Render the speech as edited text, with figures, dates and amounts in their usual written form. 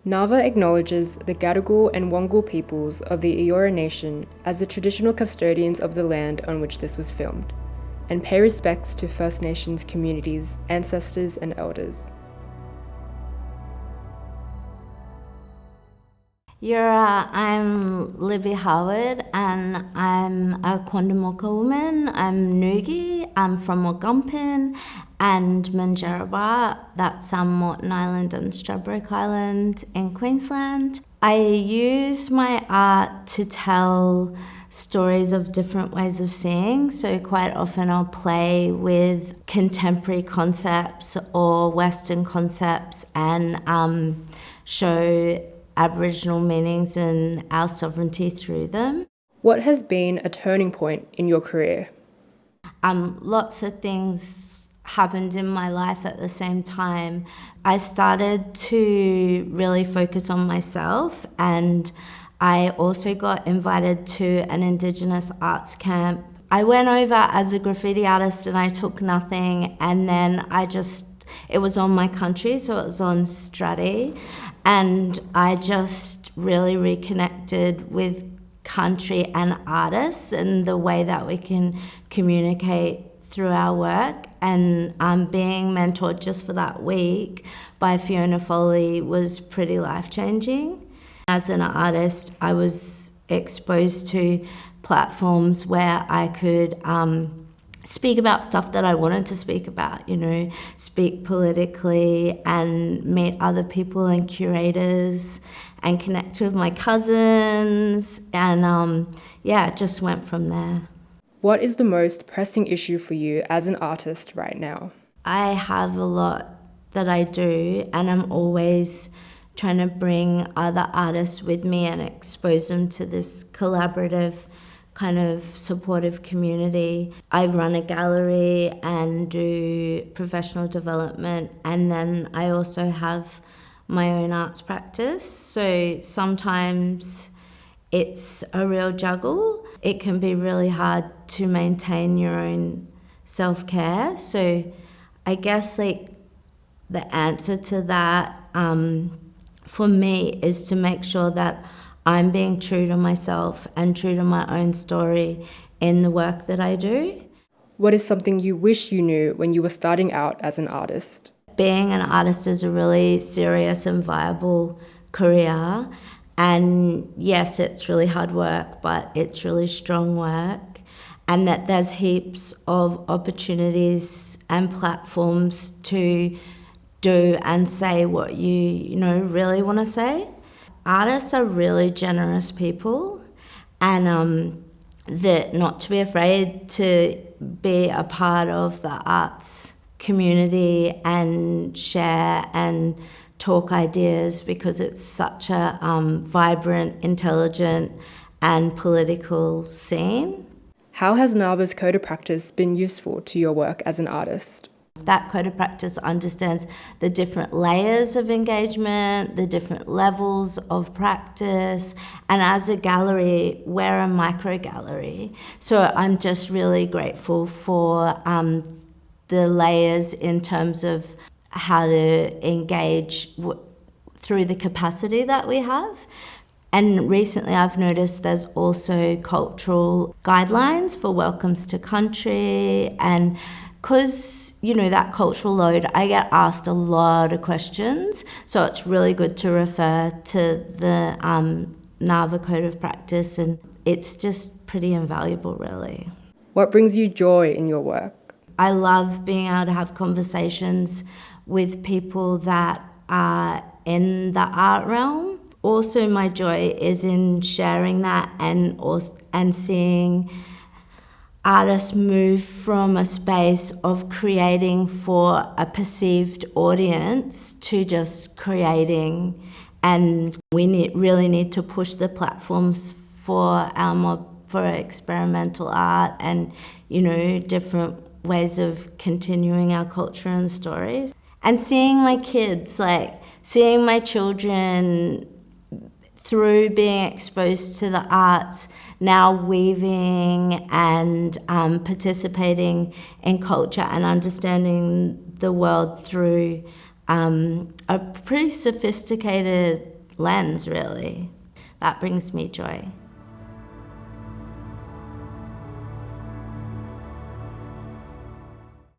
NAVA acknowledges the Gadigal and Wangal peoples of the Eora Nation as the traditional custodians of the land on which this was filmed, and pay respects to First Nations communities, ancestors and elders. I'm Libby Harward and I'm a Quandamooka woman. I'm Ngugi, I'm from Mulgumpin and Manjarrabah, that's Moreton Island and Stradbroke Island in Queensland. I use my art to tell stories of different ways of seeing, so quite often I'll play with contemporary concepts or Western concepts and show Aboriginal meanings and our sovereignty through them. What has been a turning point in your career? Lots of things happened in my life at the same time. I started to really focus on myself, and I also got invited to an Indigenous arts camp. I went over as a graffiti artist and I took nothing, and then it was on my country, so it was on Strati, and I just really reconnected with country and artists and the way that we can communicate through our work. And being mentored just for that week by Fiona Foley was pretty life-changing. As an artist, I was exposed to platforms where I could speak about stuff that I wanted to speak about, speak politically and meet other people and curators and connect with my cousins and it just went from there. What is the most pressing issue for you as an artist right now? I have a lot that I do, and I'm always trying to bring other artists with me and expose them to this collaborative kind of supportive community. I run a gallery and do professional development, and then I also have my own arts practice. So sometimes it's a real juggle. It can be really hard to maintain your own self-care. So I guess the answer to that for me is to make sure that I'm being true to myself and true to my own story in the work that I do. What is something you wish you knew when you were starting out as an artist? Being an artist is a really serious and viable career. And yes, it's really hard work, but it's really strong work. And that there's heaps of opportunities and platforms to do and say what you really want to say. Artists are really generous people, and that not to be afraid to be a part of the arts community and share and talk ideas, because it's such a vibrant, intelligent and political scene. How has NAVA's code of practice been useful to your work as an artist? That code of practice understands the different layers of engagement, the different levels of practice, and as a gallery, we're a micro gallery. So I'm just really grateful for the layers in terms of how to engage through the capacity that we have. And recently I've noticed there's also cultural guidelines for welcomes to country, and because, that cultural load, I get asked a lot of questions, so it's really good to refer to the NAVA Code of Practice, and it's just pretty invaluable, really. What brings you joy in your work? I love being able to have conversations with people that are in the art realm. Also, my joy is in sharing that and seeing artists move from a space of creating for a perceived audience to just creating. And we really need to push the platforms for experimental art and, different ways of continuing our culture and stories. And seeing my kids, seeing my children through being exposed to the arts, now weaving and participating in culture and understanding the world through a pretty sophisticated lens, really. That brings me joy.